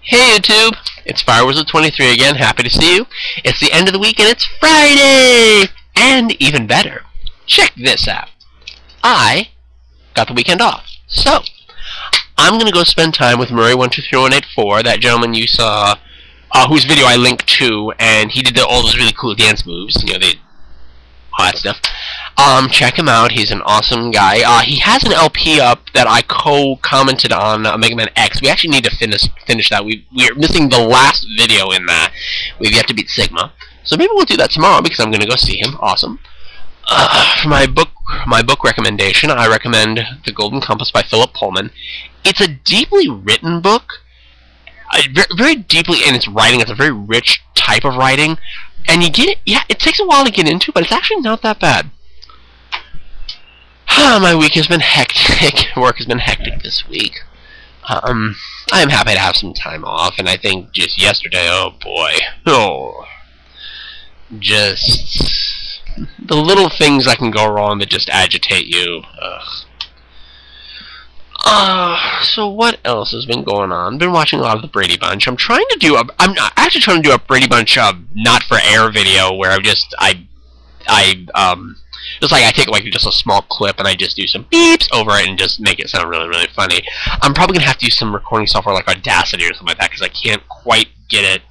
Hey YouTube, it's Firewizard23 again, happy to see you. It's the end of the week and it's Friday! And even better, check this out. I got the weekend off. So, I'm going to go spend time with Murray123184, that gentleman you saw, whose video I linked to, and he did all those really cool dance moves, all that stuff. Check him out. He's an awesome guy. He has an LP up that I co-commented on Mega Man X. We actually need to finish that. We're missing the last video in that. We've yet to beat Sigma. So maybe we'll do that tomorrow because I'm going to go see him. Awesome. For my book recommendation, I recommend The Golden Compass by Philip Pullman. It's a deeply written book. Very deeply in its writing. It's a very rich type of writing. And you get it, yeah, it takes a while to get into, but it's actually not that bad. My week has been hectic. Work has been hectic this week. I am happy to have some time off, and I think just yesterday, oh boy. Just the little things that can go wrong that just agitate you. So what else has been going on? Been watching a lot of the Brady Bunch. I'm actually trying to do a Brady Bunch not for air video where I take like just a small clip and I just do some beeps over it and just make it sound really, really funny. I'm probably gonna have to use some recording software like Audacity or something like that because I can't quite get it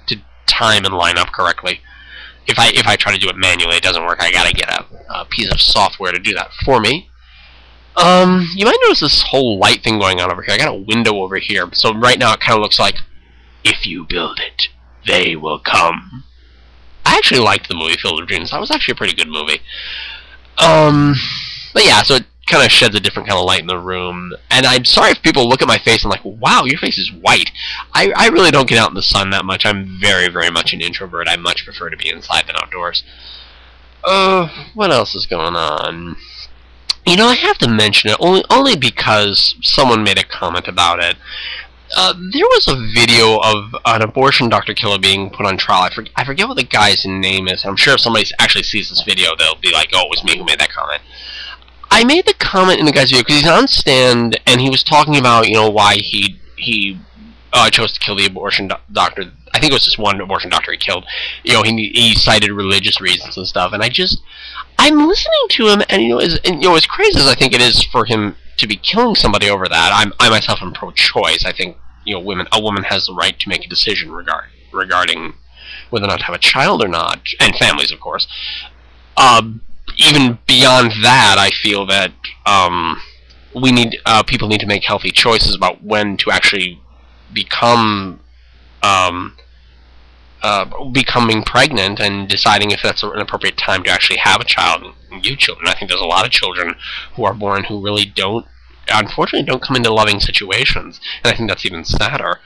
to time and line up correctly. If I try to do it manually, it doesn't work. I gotta get a piece of software to do that for me. You might notice this whole light thing going on over here. I got a window over here, so right now it kind of looks like, if you build it, they will come. I actually liked the movie Field of Dreams. That was actually a pretty good movie. But yeah, so it kind of sheds a different kind of light in the room. And I'm sorry if people look at my face and like, wow, your face is white. I really don't get out in the sun that much. I'm very, very much an introvert. I much prefer to be inside than outdoors. What else is going on? I have to mention it only because someone made a comment about it. There was a video of an abortion doctor killer being put on trial. I forget what the guy's name is. I'm sure if somebody actually sees this video, they'll be like, oh, it was me who made that comment. I made the comment in the guy's video because he's on stand, and he was talking about, why he chose to kill the abortion doctor. I think it was just one abortion doctor he killed. He cited religious reasons and stuff, and I'm listening to him, and as crazy as I think it is for him to be killing somebody over that, I myself am pro-choice. I think a woman has the right to make a decision regarding whether or not to have a child or not, and families, of course. Even beyond that, I feel that people need to make healthy choices about when to actually becoming pregnant and deciding if that's an appropriate time to actually have a child. And you children, I think there's a lot of children who are born who really unfortunately don't come into loving situations, and I think that's even sadder.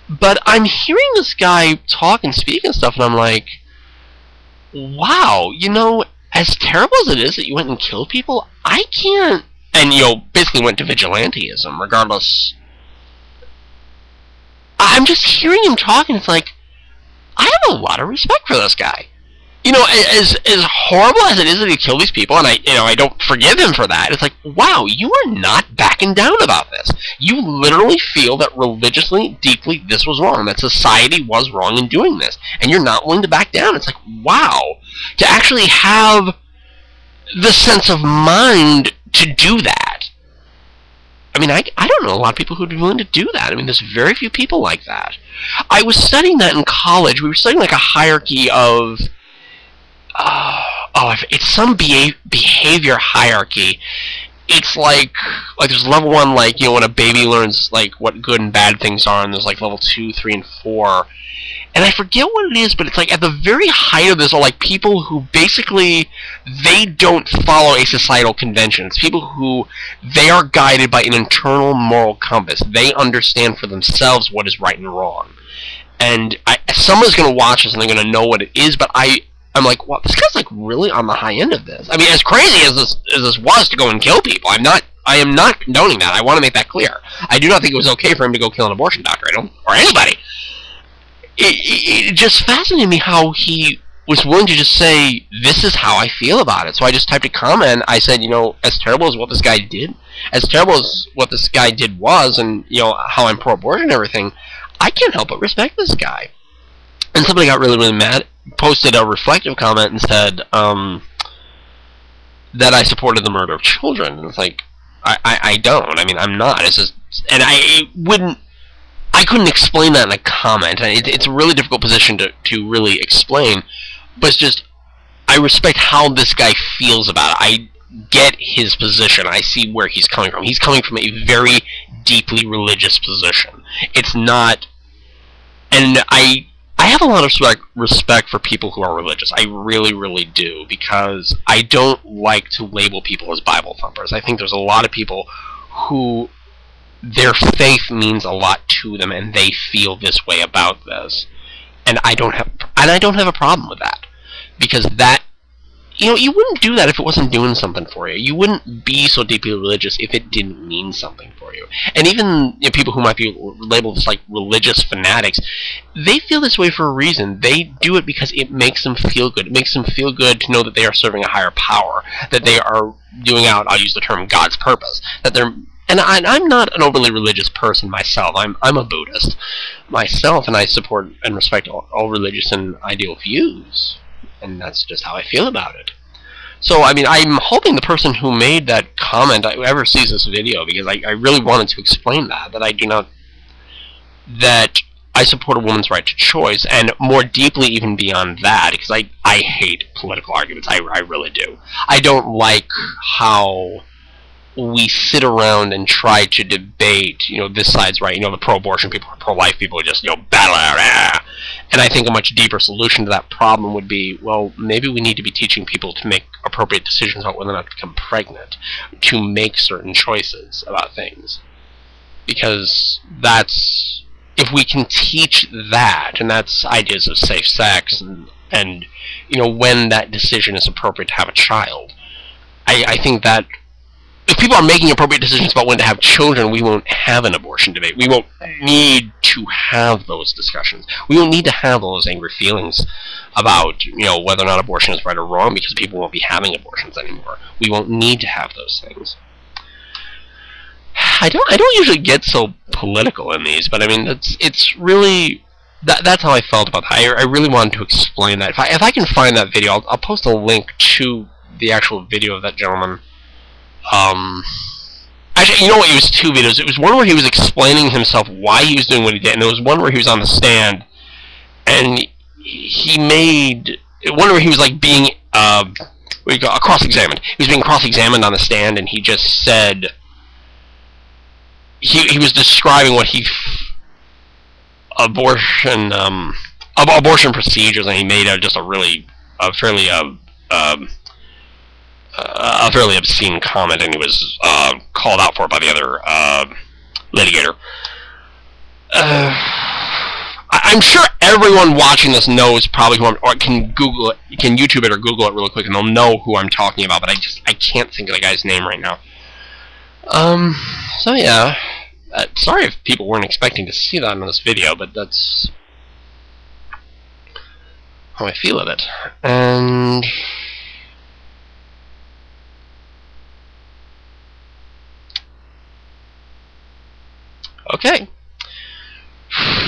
But I'm hearing this guy talk and speak and stuff, and I'm like, wow, as terrible as it is that you went and killed people, I can't, and basically went to vigilantism, regardless. I'm just hearing him talk, and it's like, I have a lot of respect for this guy. As horrible as it is that he killed these people, and I don't forgive him for that, it's like, wow, you are not backing down about this. You literally feel that religiously, deeply, this was wrong, that society was wrong in doing this, and you're not willing to back down. It's like, wow, to actually have the sense of mind to do that. I mean, I don't know a lot of people who'd be willing to do that. I mean, there's very few people like that. I was studying that in college. We were studying like a hierarchy of it's some behavior hierarchy. It's like there's level 1, like, when a baby learns, like, what good and bad things are, and there's, like, level 2, 3, and 4. And I forget what it is, but it's, like, at the very height of this are, like, people who basically, they don't follow a societal convention. It's people who, they are guided by an internal moral compass. They understand for themselves what is right and wrong. And someone's going to watch this, and they're going to know what it is, but I'm like, well, this guy's like really on the high end of this. I mean, as crazy as this was to go and kill people, I am not condoning that. I want to make that clear. I do not think it was okay for him to go kill an abortion doctor, or anybody. It just fascinated me how he was willing to just say, this is how I feel about it. So I just typed a comment. I said, as terrible as what this guy did, was, and how I'm pro-abortion and everything, I can't help but respect this guy. And somebody got really, really mad, posted a reflective comment and said that I supported the murder of children. And it's like, I don't. I mean, I'm not. It's just, and I couldn't explain that in a comment. It's a really difficult position to really explain, but it's just, I respect how this guy feels about it. I get his position. I see where he's coming from. He's coming from a very deeply religious position. It's not, and I have a lot of respect for people who are religious. I really, really do, because I don't like to label people as Bible thumpers. I think there's a lot of people who their faith means a lot to them, and they feel this way about this, and I don't have a problem with that, because that, you know, you wouldn't do that if it wasn't doing something for you. You wouldn't be so deeply religious if it didn't mean something for you. And even, you know, people who might be labeled as like religious fanatics, they feel this way for a reason. They do it because it makes them feel good. It makes them feel good to know that they are serving a higher power, that they are doing out, I'll use the term, God's purpose, that they're. And I'm not an overly religious person myself. I'm a Buddhist myself, and I support and respect all religious and ideal views. And that's just how I feel about it. So, I mean, I'm hoping the person who made that comment ever sees this video, because I really wanted to explain that I support a woman's right to choice, and more deeply even beyond that, because I hate political arguments. I really do. I don't like how we sit around and try to debate, you know, this side's right, you know, the pro-abortion people, pro-life people just, you know, battle out. And I think a much deeper solution to that problem would be, well, maybe we need to be teaching people to make appropriate decisions about whether or not to become pregnant, to make certain choices about things. Because that's, if we can teach that, and that's ideas of safe sex, and you know, when that decision is appropriate to have a child, I think that if people are making appropriate decisions about when to have children, we won't have an abortion debate. We won't need to have those discussions. We won't need to have those angry feelings about, you know, whether or not abortion is right or wrong, because people won't be having abortions anymore. We won't need to have those things. I don't usually get so political in these, but I mean, it's really, that's how I felt about that. I really wanted to explain that. If I can find that video, I'll post a link to the actual video of that gentleman. Actually, you know what? It was two videos. It was one where he was explaining himself why he was doing what he did, and there was one where he was on the stand, and he made one where he was like being cross-examined. He was being cross-examined on the stand, and he just said he was describing what abortion procedures, and he made just a fairly obscene comment, and he was called out for it by the other litigator. I'm sure everyone watching this knows probably who or can Google it, can YouTube it or Google it really quick, and they'll know who I'm talking about. But I can't think of the guy's name right now. So yeah, sorry if people weren't expecting to see that in this video, but that's how I feel of it. And okay,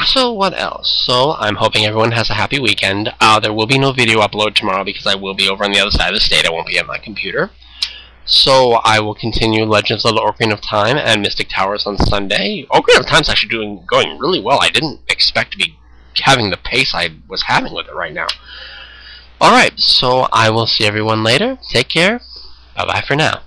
so what else? So I'm hoping everyone has a happy weekend. There will be no video upload tomorrow because I will be over on the other side of the state. I won't be at my computer. So I will continue Legends of the Ocarina of Time and Mystic Towers on Sunday. Ocarina of Time's actually going really well. I didn't expect to be having the pace I was having with it right now. Alright, so I will see everyone later. Take care. Bye-bye for now.